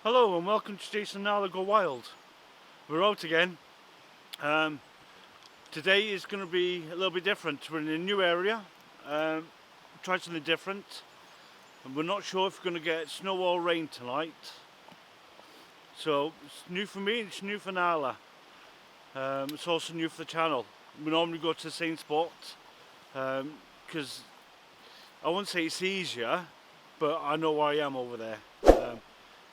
Hello and welcome to Jason Nala Go Wild. We're out again. Um, Today is going to be a little bit different. We're in a new area, trying something different, and we're not sure if we're going to get snow or rain tonight. So it's new for me, it's new for Nala. It's also new for the channel. We normally go to the same spot because I wouldn't say it's easier, but I know where I am over there.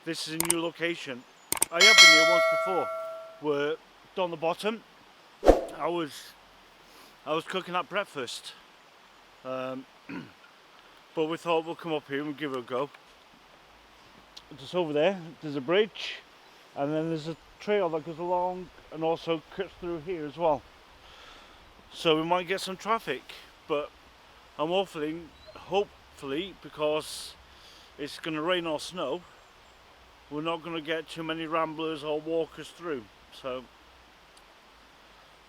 This is a new location. I have been here once before. We're down the bottom. I was cooking at breakfast, but we thought we'll come up here and give it a go. Just over there, there's a bridge, and then there's a trail that goes along and also cuts through here as well. So we might get some traffic, but I'm hopefully, because it's going to rain or snow, we're not going to get too many ramblers or walkers through. So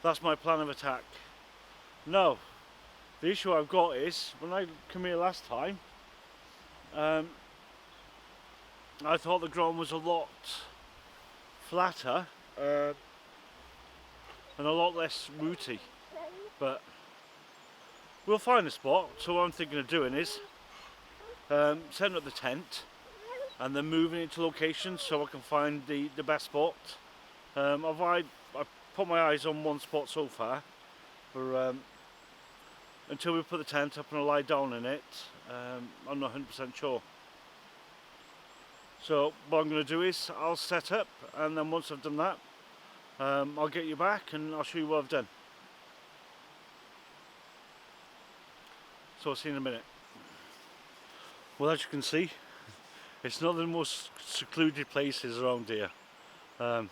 that's my plan of attack. Now, the issue I've got is, when I came here last time, I thought the ground was a lot flatter and a lot less rooty, but we'll find a spot. So what I'm thinking of doing is setting up the tent and then moving it to locations so I can find the best spot. I've put my eyes on one spot so far, for until we put the tent up and I lie down in it, I'm not 100% sure. So what I'm going to do is I'll set up, and then once I've done that, I'll get you back and I'll show you what I've done. So I'll see you in a minute. Well, as you can see, it's not the most secluded places around here. I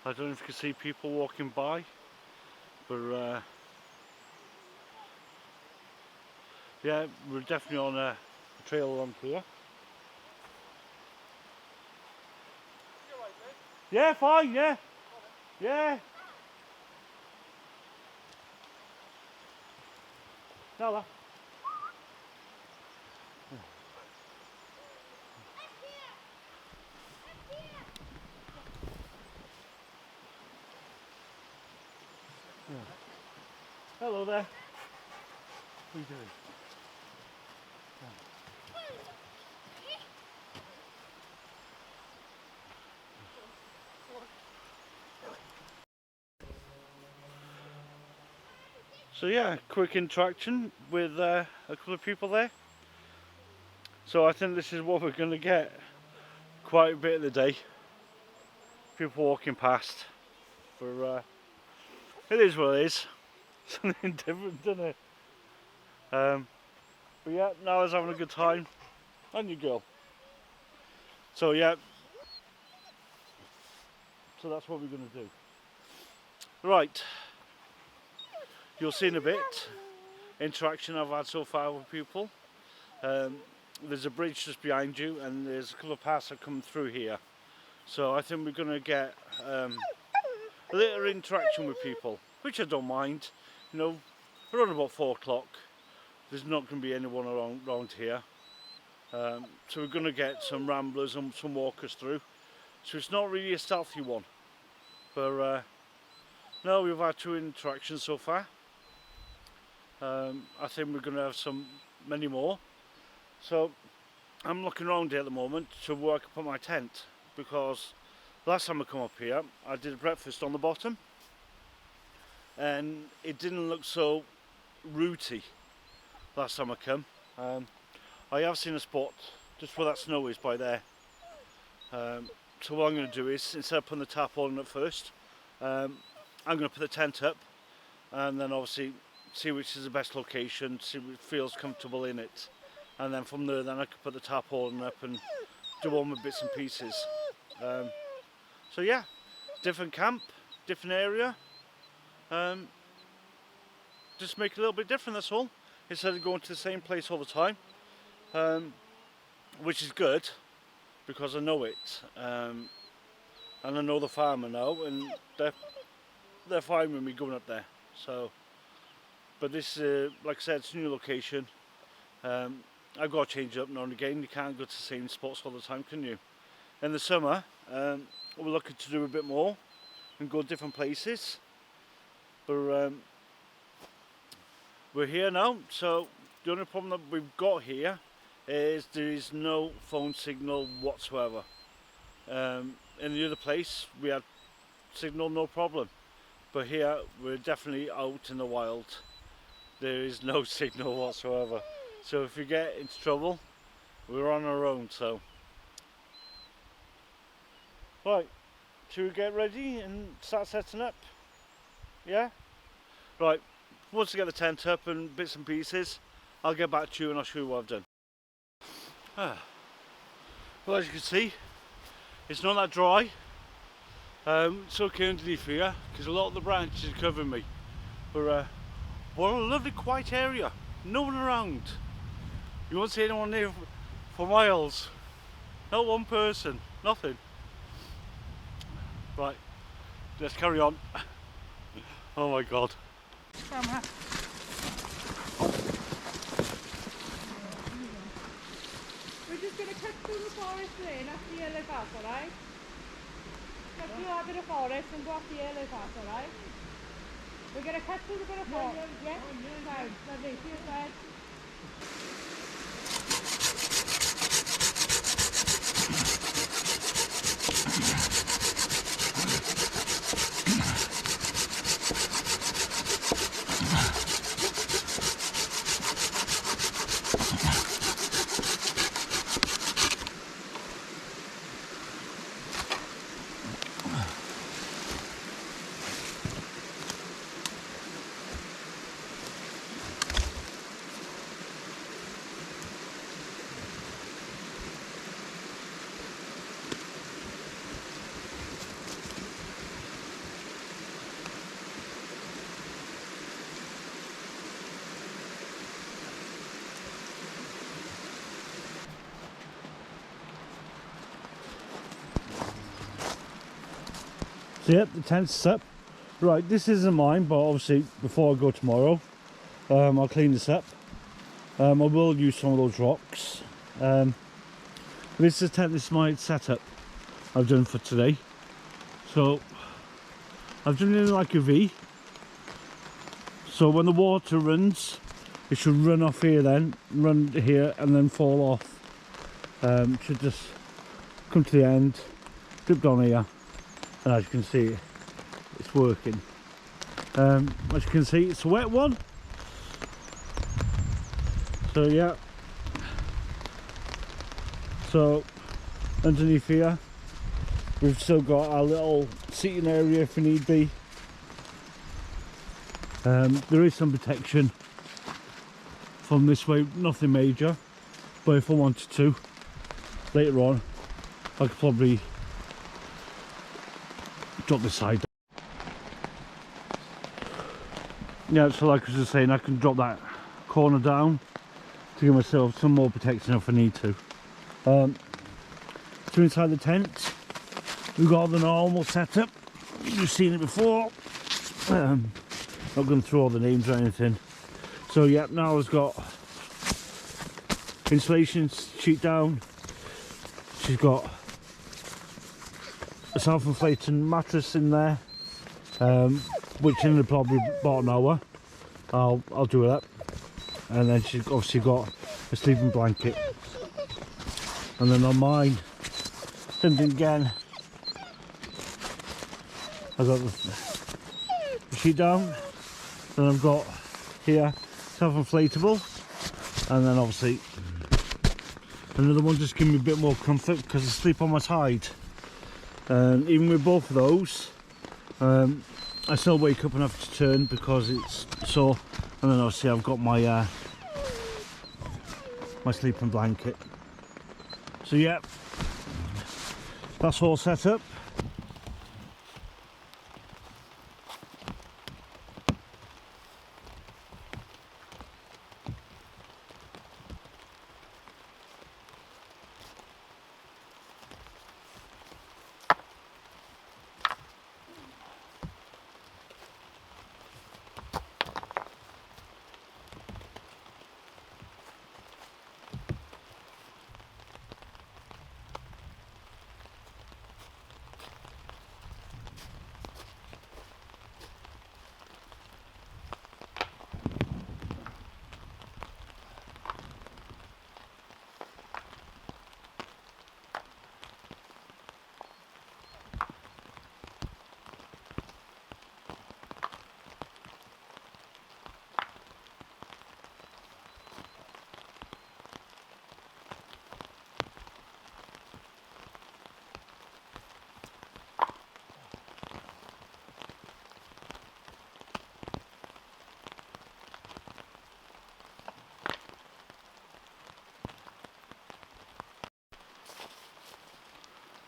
don't know if you can see people walking by, but yeah, we're definitely on a trail along here. You alright, mate? Yeah, fine, yeah. Yeah. Nala. Hello there. What are you doing? So yeah, quick interaction with a couple of people there. So I think this is what we're going to get quite a bit of the day. People walking past. For it is what it is. Something different, isn't it? But yeah, Nala's having a good time, and your girl. So yeah, so that's what we're going to do. Right, you'll see in a bit interaction I've had so far with people. There's a bridge just behind you, and there's a couple of paths that come through here. So I think we're going to get a little interaction with people, which I don't mind. You know, around about 4 o'clock, there's not going to be anyone around here. So we're going to get some ramblers and some walkers through. So it's not really a stealthy one. But no, we've had 2 interactions so far. I think we're going to have many more. So I'm looking around here at the moment to where I can put my tent, because last time I come up here I did breakfast on the bottom and it didn't look so rooty last time I come. I have seen a spot just where that snow is by there. So what I'm going to do is, instead of putting the tarpaulin up first, I'm going to put the tent up and then obviously see which is the best location, see what feels comfortable in it, and then from there then I can put the tarpaulin up and do all my bits and pieces. So yeah, different camp, different area, just make it a little bit different, that's all, instead of going to the same place all the time, which is good because I know it, and I know the farmer now, and they're fine with me going up there. So, but this, like I said, it's a new location. I've got to change it up now and again. You can't go to the same spots all the time, can you? In the summer, we're looking to do a bit more and go different places. But we're here now, so the only problem that we've got here is there is no phone signal whatsoever. In the other place we had signal, no problem, but here we're definitely out in the wild. There is no signal whatsoever, so if you get into trouble, we're on our own. So right, should we get ready and start setting up? Yeah, right, once I get the tent up and bits and pieces, I'll get back to you and I'll show you what I've done. Well, as you can see, it's not that dry. It's okay underneath here because a lot of the branches are covering me. But what a lovely quiet area, no one around. You won't see anyone near for miles. Not one person, nothing. Right, let's carry on. Oh my god. We're just going to cut through the forest lane up the yellow path, alright? Cut through that bit of forest and go up the yellow path, alright? We're going to cut through the bit of forest. Yeah? Fine. Lovely. See you guys. So yep, the tent's up. Right, this isn't mine, but obviously before I go tomorrow, I'll clean this up. I will use some of those rocks. This is the tent, this is my setup I've done for today. So I've done it in like a V. So when the water runs, it should run off here then, run here and then fall off. It should just come to the end, drip down here. And as you can see, it's working. As you can see, it's a wet one. So yeah. So underneath here, we've still got our little seating area if we need be. There is some protection from this way, nothing major. But if I wanted to, later on, I could probably drop this side. Yeah, so like I was just saying, I can drop that corner down to give myself some more protection if I need to. So inside the tent, we've got the normal setup. You've seen it before. Not going through all the names or anything. So yeah, now I've got insulation sheet down. She's got a self-inflating mattress in there, which in the probably about an hour I'll do it up. And then she's obviously got a sleeping blanket, and then on mine, same thing again. I've got the sheet down, then I've got here self-inflatable, and then obviously another one just give me a bit more comfort because I sleep on my side. And even with both of those, I still wake up and have to turn because it's sore. And then obviously I've got my my sleeping blanket. So yeah, that's all set up.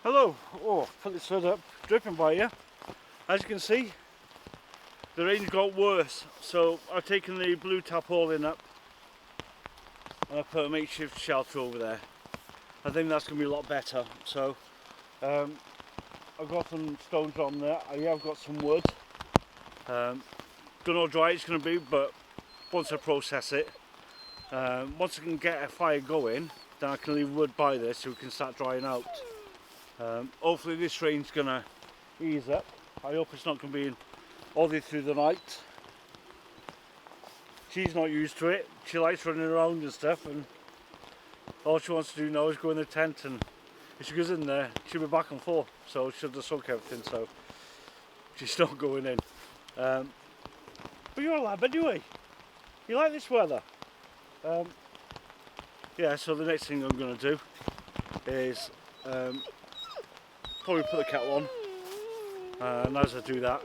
Hello. Oh, put this hood up, dripping by you. As you can see, the rain's got worse, so I've taken the blue tarpaulin up and I put a makeshift shelter over there. I think that's going to be a lot better. So I've got some stones on there. I have got some wood. Don't know how dry it's going to be, but once I process it, once I can get a fire going, then I can leave wood by this so we can start drying out. Hopefully this rain's going to ease up. I hope it's not going to be in all the way through the night. She's not used to it. She likes running around and stuff, and all she wants to do now is go in the tent, and if she goes in there, she'll be back and forth, so she'll just soak everything, so she's not going in. But you're a lab anyway. You like this weather. Yeah, so the next thing I'm going to do is probably put the kettle on, and as I do that,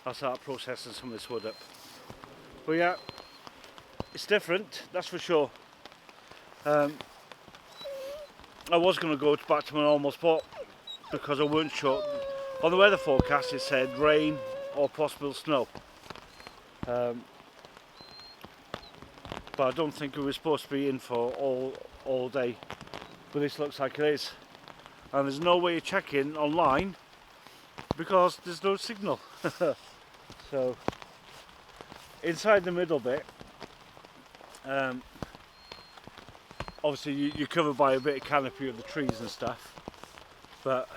I'll start processing some of this wood up. But yeah, it's different, that's for sure. I was going to go back to my normal spot because I weren't sure. On the weather forecast it said rain or possible snow. But I don't think it was supposed to be in for all day. But this looks like it is. And there's no way of checking online because there's no signal. So inside the middle bit, obviously you're covered by a bit of canopy of the trees and stuff, but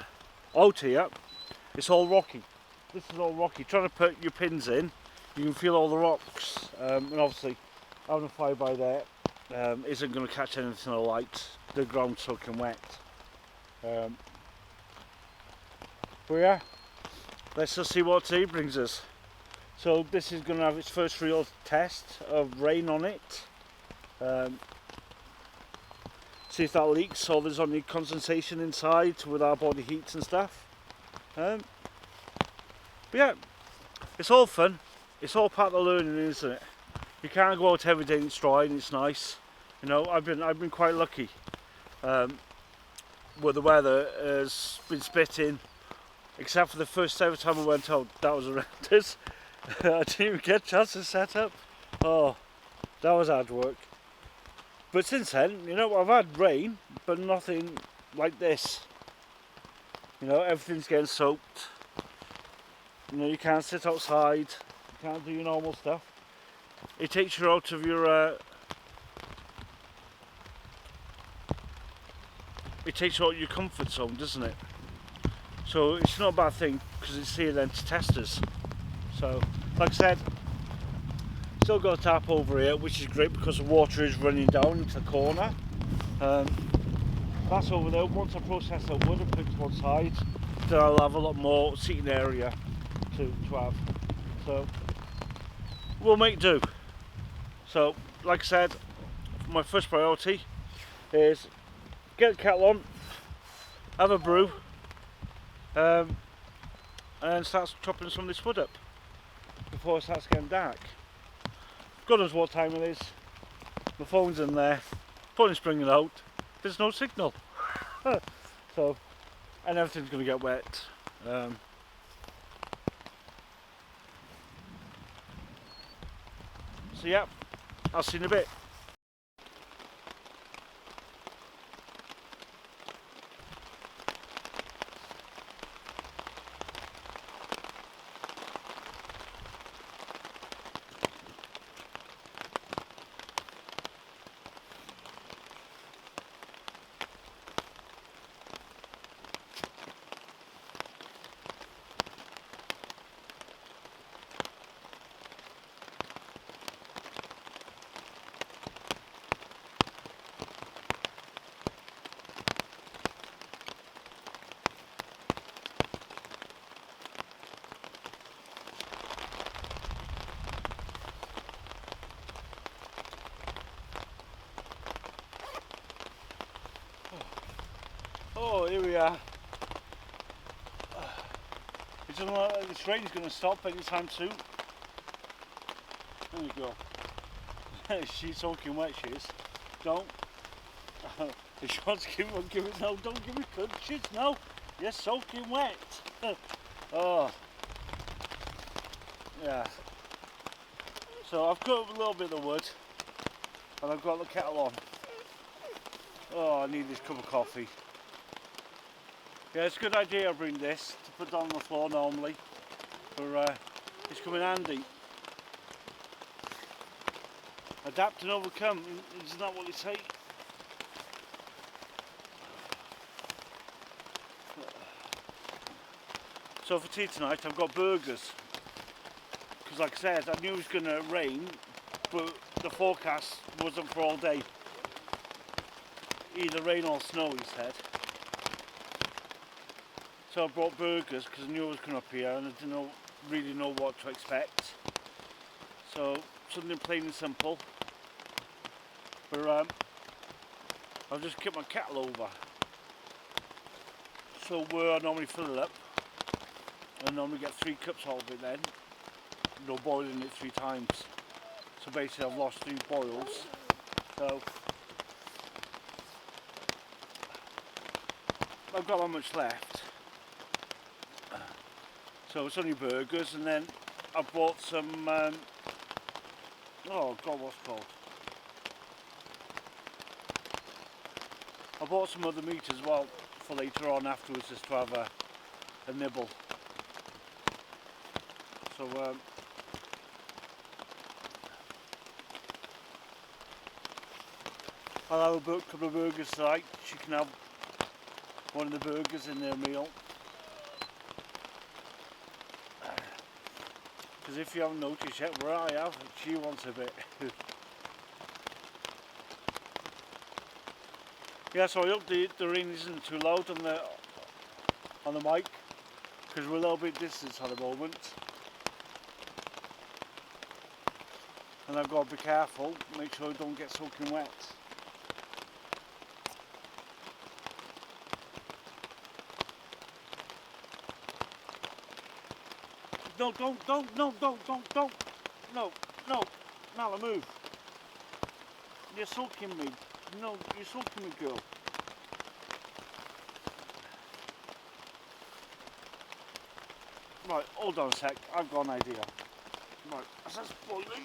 out here it's all rocky. This is all rocky. Trying to put your pins in, you can feel all the rocks, and obviously having a fire by there isn't going to catch anything alight. The ground's soaking wet. But yeah, let's just see what today brings us. So this is going to have its first real test of rain on it. See if that leaks or there's any condensation inside with our body heats and stuff. But yeah, it's all fun. It's all part of the learning, isn't it? You can't go out every day and it's dry and it's nice. You know, I've been quite lucky. Where the weather has been spitting, except for the first ever time I went out, that was horrendous. I didn't even get a chance to set up. Oh, that was hard work. But since then, you know, I've had rain, but nothing like this. You know, everything's getting soaked. You know, you can't sit outside, you can't do your normal stuff. It takes you out of your it takes you out of your comfort zone, doesn't it? So it's not a bad thing because it's here then to test us. So, like I said, still got a tap over here, which is great because the water is running down into the corner. That's over there. Once I process that wood and put it to one side, then I'll have a lot more seating area to have. So we'll make do. So, like I said, my first priority is get the kettle on, have a brew, and start chopping some of this wood up before it starts getting dark. God knows what time it is. My phone's in there, phone's springing out, there's no signal. So, and everything's going to get wet. So yeah, I'll see you in a bit. Oh, here we are. It doesn't look like this rain's going to stop anytime soon. There we go. She's soaking wet, she is. Don't. If she wants to give it, no, don't give me shit, no. You're soaking wet. Oh, yeah. So I've cut up a little bit of wood and I've got the kettle on. Oh, I need this cup of coffee. Yeah, it's a good idea I bring this to put down on the floor normally, but it's come in handy. Adapt and overcome, isn't that what they say? So for tea tonight I've got burgers, because like I said, I knew it was going to rain, but the forecast wasn't for all day. Either rain or snow, he said. So I brought burgers because I knew it was going to appear and I didn't really know what to expect. So something plain and simple. But I've just kept my kettle over. So where I normally fill it up, I normally get 3 cups out of it then. No boiling it 3 times. So basically I've lost 3 boils. So I've got that much left. So it's only burgers, and then I bought some, oh god, what's it called? I bought some other meat as well for later on afterwards, just to have a nibble. So I'll have a couple of burgers tonight. She can have one of the burgers in their meal. Because if you haven't noticed yet, where I have, she wants a bit. Yeah, so I hope the rain isn't too loud on the mic, because we're a little bit distant at the moment. And I've got to be careful, make sure I don't get soaking wet. No, don't, no, Nala, move. You're soaking me. No, you're soaking me, girl. Right, hold on a sec, I've got an idea. Right, as that's boiling.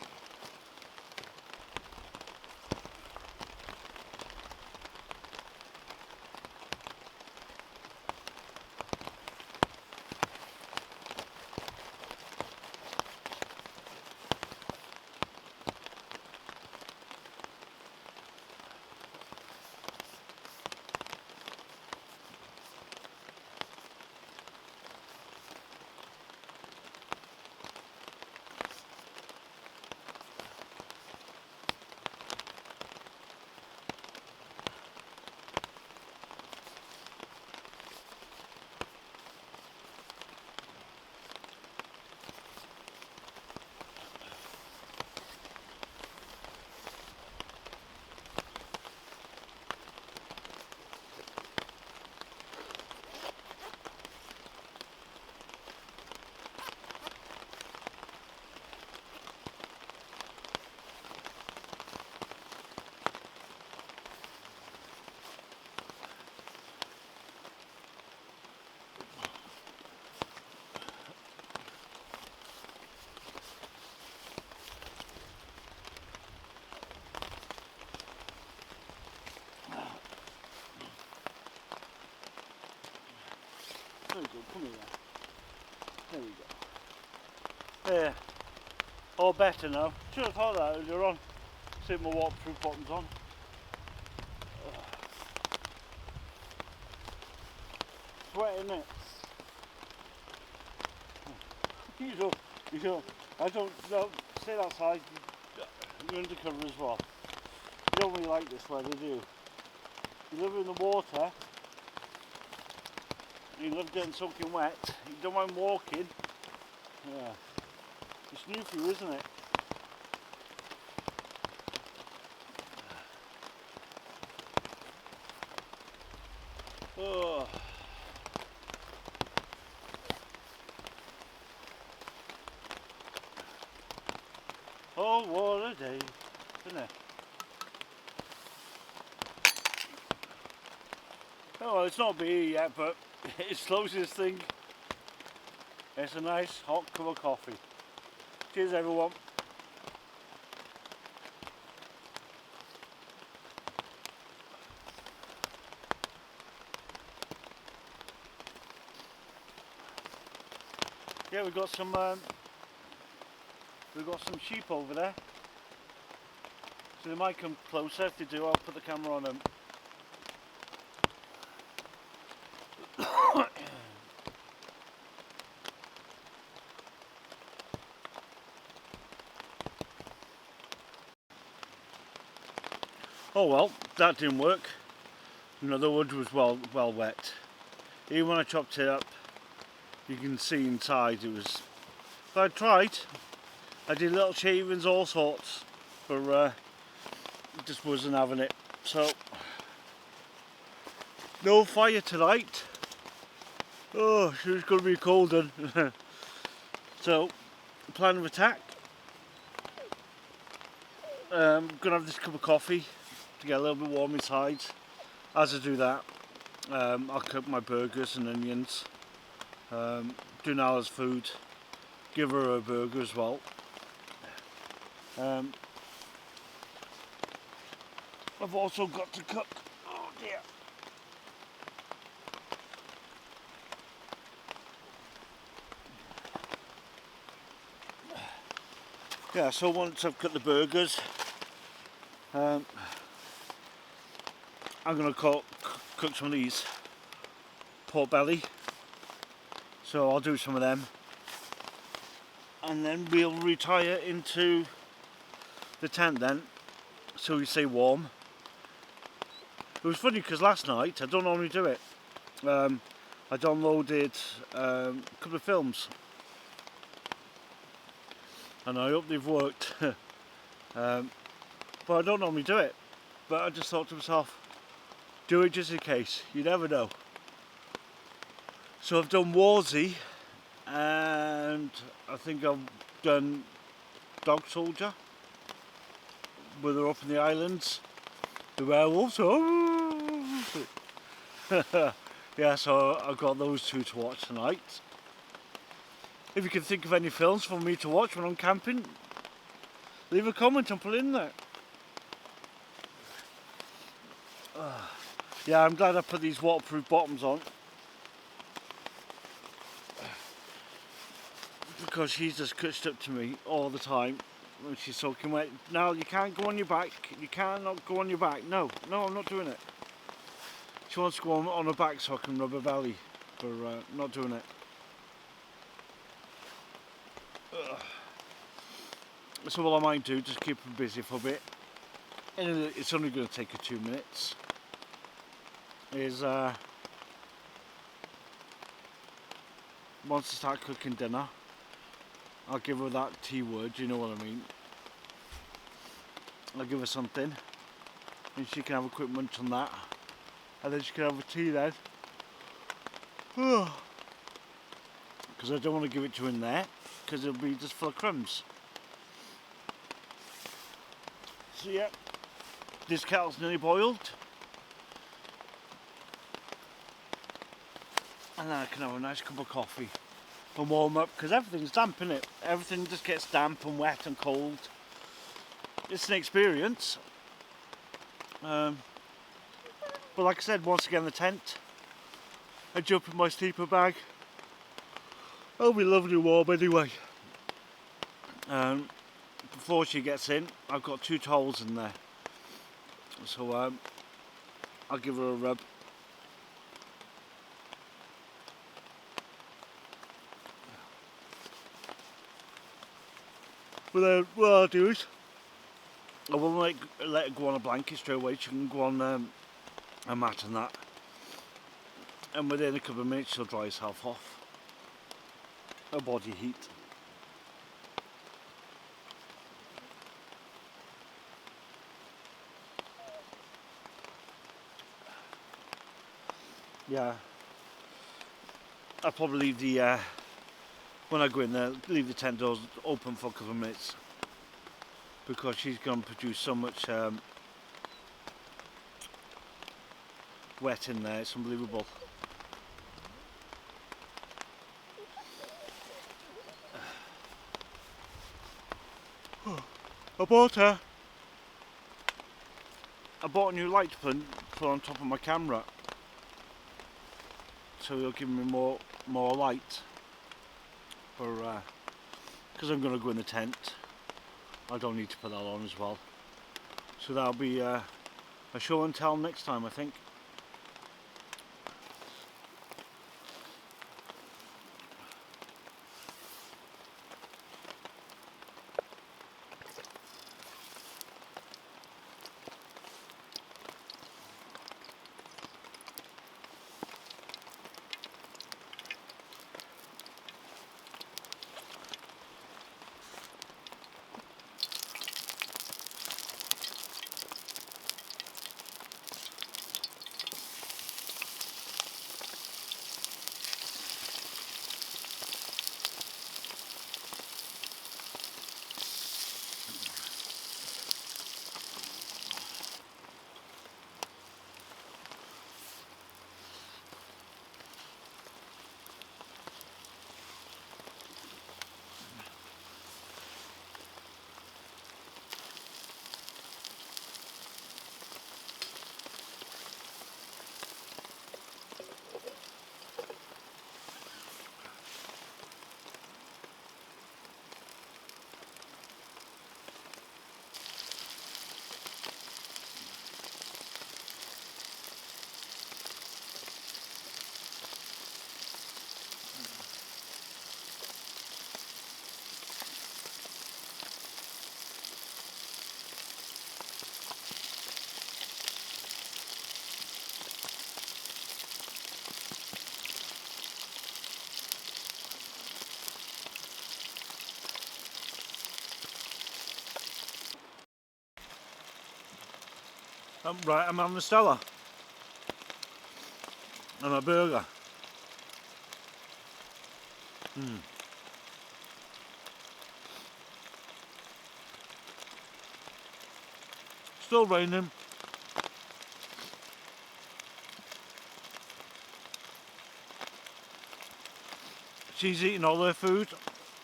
There we go, come here. There we go. There. All better now. Should have thought that earlier on. See my waterproof bottoms on. Sweating it. You don't, I don't, no, stay outside. You're undercover as well. You don't really like this weather, do you? You live in the water. You love getting soaking wet. You don't mind walking. Yeah. It's new for you, isn't it? Oh. Oh, what a day, isn't it? Oh, well, it's not BE yet, but It's closest thing. It's a nice hot cup of coffee. Cheers everyone. Yeah, we've got some sheep over there. So they might come closer. If they do, I'll put the camera on them. Oh well, that didn't work. You know, the wood was well wet. Even when I chopped it up, you can see inside it was. But I tried. I did little shavings, all sorts, but it just wasn't having it. So no fire tonight. Oh, it's going to be cold then. So, plan of attack. Gonna have this cup of coffee to get a little bit warm inside. As I do that, I'll cook my burgers and onions. Do Nala's food. Give her a burger as well. I've also got to cook. Oh dear. Yeah, so once I've cut the burgers, I'm going to cook some of these pork belly. So I'll do some of them. And then we'll retire into the tent then, so we stay warm. It was funny because last night, I don't normally do it, I downloaded a couple of films. And I hope they've worked. But I don't normally do it. But I just thought to myself, do it just in case, you never know. So I've done Warzy, and I think I've done Dog Soldier, where they're up in the islands, the werewolves. Oh. Yeah, so I've got those two to watch tonight. If you can think of any films for me to watch when I'm camping, leave a comment and put it in there. Yeah, I'm glad I put these waterproof bottoms on, because she's just clutched up to me all the time when she's talking wet. Now you can't go on your back. You cannot go on your back. No, I'm not doing it. She wants to go on her back so I can rub her belly, but not doing it. So what I might do, just keep her busy for a bit, and it's only going to take her 2 minutes, is once I start cooking dinner, I'll give her that T word, you know what I mean. I'll give her something, and she can have a quick munch on that, and then she can have a tea then. Because I don't want to give it to her in there, because it'll be just full of crumbs. So yeah, this kettle's nearly boiled, and then I can have a nice cup of coffee and warm up, because everything's damp, innit? Everything just gets damp and wet and cold. It's an experience. But like I said, once again, the tent, I jump in my sleeper bag. I'll be lovely warm anyway. Before she gets in, I've got 2 towels in there, so I'll give her a rub. But then what I'll do is, I won't let her go on a blanket straight away. She can go on a mat and that, and within a couple of minutes she'll dry herself off. Her body heat. Yeah, I'll probably leave the when I go in there, leave the tent doors open for a couple of minutes, because she's going to produce so much wet in there. It's unbelievable. I bought a new light to put on top of my camera, so it'll give me more light. For because I'm going to go in the tent, I don't need to put that on as well. So that'll be a show and tell next time, I think. Right, I'm on the Stella and a burger. Still raining. She's eating all her food.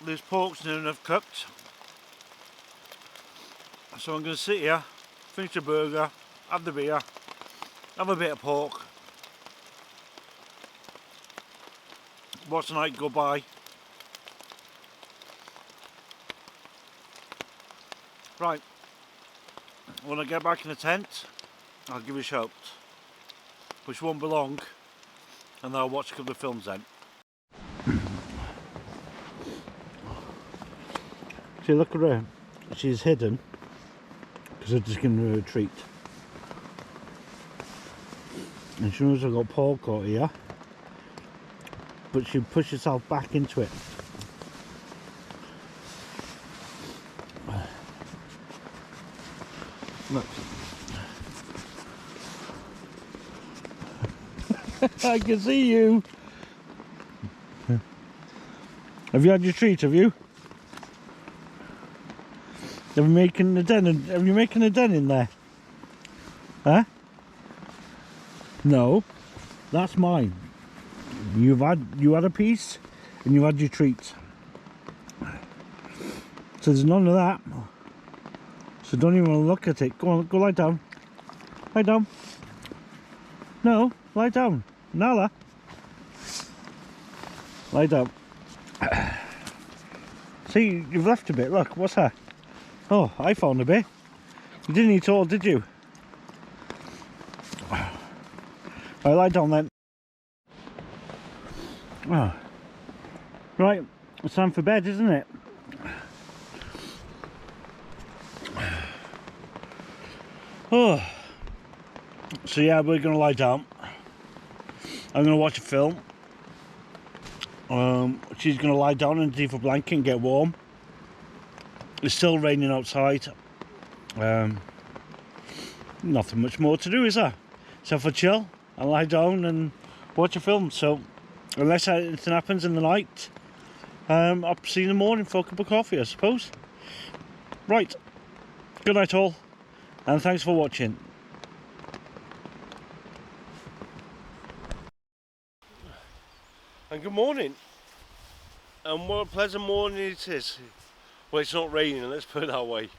There's pork's near enough cooked. So I'm going to sit here, finish the burger, have the beer, have a bit of pork, watch the night go by. Right, when I get back in the tent, I'll give you a shout, which won't be long, and then I'll watch a couple of films then. See, look at her, she's hidden, because I've just given her a treat. And she knows I've got pork out here, but she pushed herself back into it. Look. I can see you. Have you had your treat, have you? Have you making a den? Have you making a den in there? Huh? No, that's mine. You had a piece, and you had your treat. So there's none of that. So don't even look at it. Go on, go lie down. Lie down. No, lie down. Nala. Lie down. See, you've left a bit. Look, what's that? Oh, I found a bit. You didn't eat all, did you? Right, lie down then. Oh. Right, it's time for bed, isn't it? Oh. So yeah, we're going to lie down. I'm going to watch a film. She's going to lie down underneath a blanket and get warm. It's still raining outside. Nothing much more to do, is there? Except for chill and lie down and watch a film. So unless anything happens in the night, I'll see you in the morning for a cup of coffee, I suppose. Right, good night all, and thanks for watching. And good morning, and what a pleasant morning it is. Well, it's not raining, let's put it that way.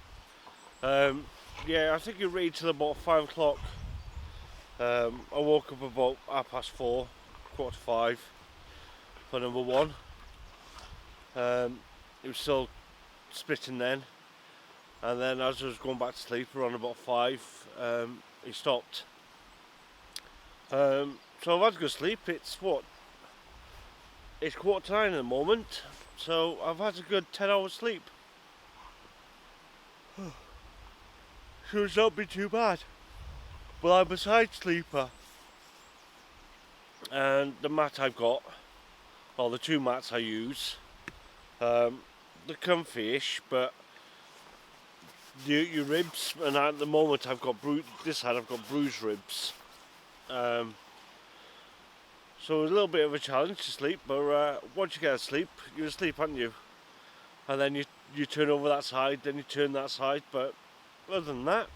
Yeah, I think it rained till about 5 o'clock. I woke up about 4:30, 4:45 for number one. It was still spitting then, and then as I was going back to sleep around about 5, it stopped. So I've had to go sleep. It's 9:15 at the moment, so I've had a good 10 hours sleep. So it's not been too bad. But I'm a side sleeper, and the mat I've got, or the two mats I use, they're comfy-ish, but your ribs, and at the moment I've got this side I've got bruised ribs. So it's a little bit of a challenge to sleep, but once you get asleep, you're asleep, aren't you? And then you turn over that side, then you turn that side, but other than that,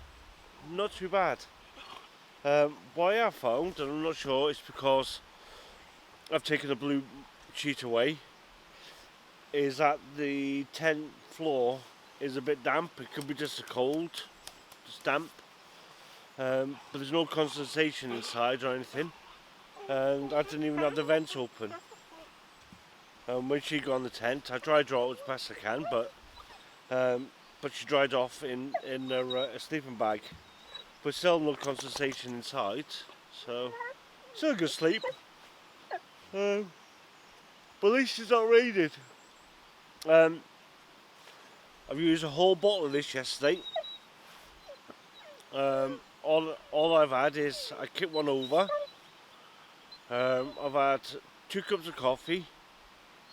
not too bad. What I have found, and I'm not sure, it's because I've taken the blue sheet away, is that the tent floor is a bit damp. It could be just a cold, just damp, but there's no condensation inside or anything, and I didn't even have the vents open. When she got on the tent, I dry draw it as best I can, but she dried off in her sleeping bag. But still no condensation inside, so still a good sleep. But at least it's not raining. I've used a whole bottle of this yesterday. All I've had is I kicked one over. I've had 2 cups of coffee,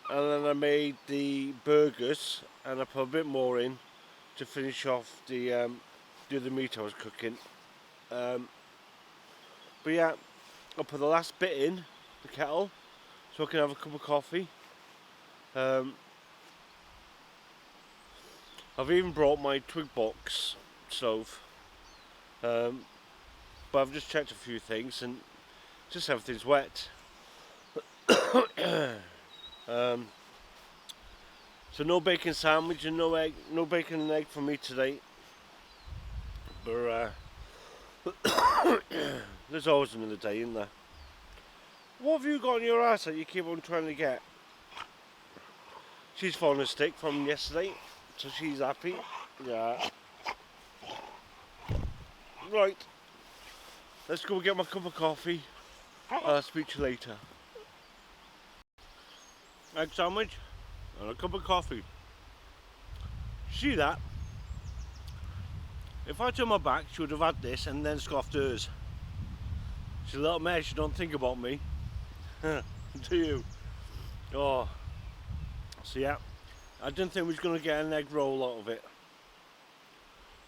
and then I made the burgers, and I put a bit more in to finish off the other meat I was cooking. But yeah, I'll put the last bit in the kettle so I can have a cup of coffee. I've even brought my twig box stove, but I've just checked a few things and just everything's wet. So no bacon sandwich and no bacon and egg for me today. But there's always another day, isn't there? What have you got on your ass that you keep on trying to get? She's fallen a stick from yesterday, so she's happy. Yeah. Right. Let's go get my cup of coffee. I'll speak to you later. Egg sandwich and a cup of coffee. See that? If I turned my back, she would have had this and then scoffed hers. She's a little mess, she don't think about me. Do you? Oh. So yeah, I didn't think we was going to get an egg roll out of it.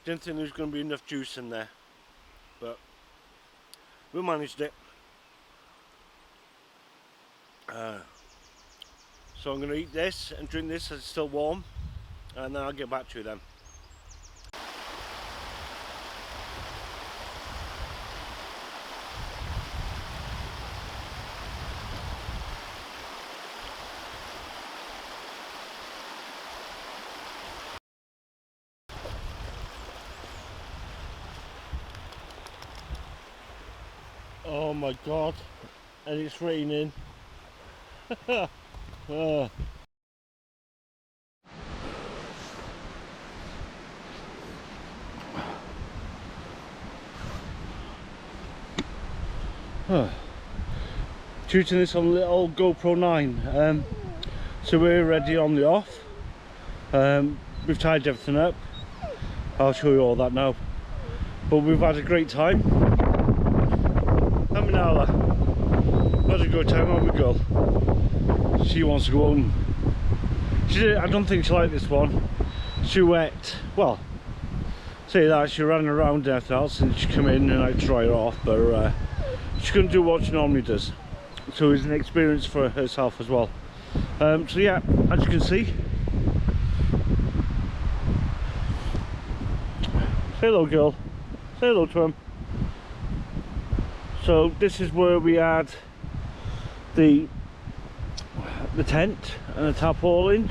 Didn't think there was going to be enough juice in there. But we managed it. So I'm going to eat this and drink this as it's still warm, and then I'll get back to you then. Oh my god, and it's raining. Shooting this on a little GoPro 9. So we're ready on the off. We've tied everything up. I'll show you all that now. But we've had a great time. Labrador Nala, had a good time on the girl. She wants to go home. I don't think she liked this one. She wet. Well, say that, she ran around and everything else, and she came in and I dry her off, but she couldn't do what she normally does. So it's an experience for herself as well. So yeah, as you can see, say hello girl, say hello to him. So this is where we had the tent and the tarpaulin,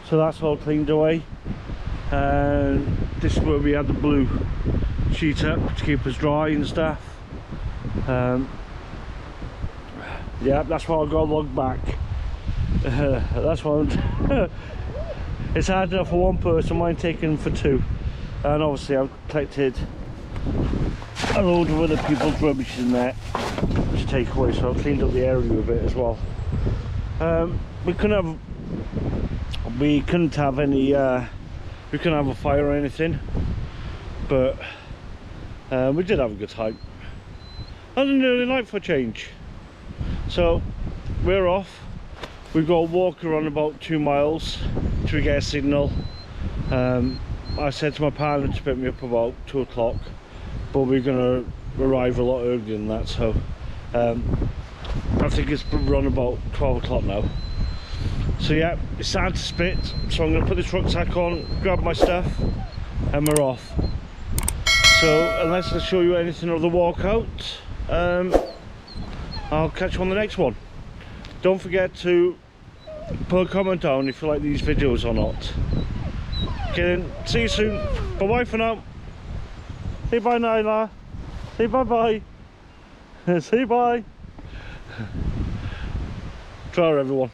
so that's all cleaned away. and this is where we had the blue sheet up to keep us dry and stuff. Yeah, that's why I got a log back. That's why it's hard enough for one person, mine taken for two. And obviously I've collected a load of other people's rubbish in there to take away, so I've cleaned up the area a bit as well. We couldn't have any we couldn't have a fire or anything, but we did have a good time. And an early night for a change. So we're off. We've got a walk around about 2 miles till we get a signal. I said to my partner to pick me up about 2 o'clock, but we're going to arrive a lot earlier than that, so I think it's around about 12 o'clock now. So yeah, it's time to split, so I'm going to put this rucksack on, grab my stuff, and we're off. So unless I show you anything of the walkout, I'll catch you on the next one. Don't forget to put a comment down if you like these videos or not. Okay then, see you soon. Bye bye for now. Say bye, Nala. Say bye bye. Say bye. Try everyone.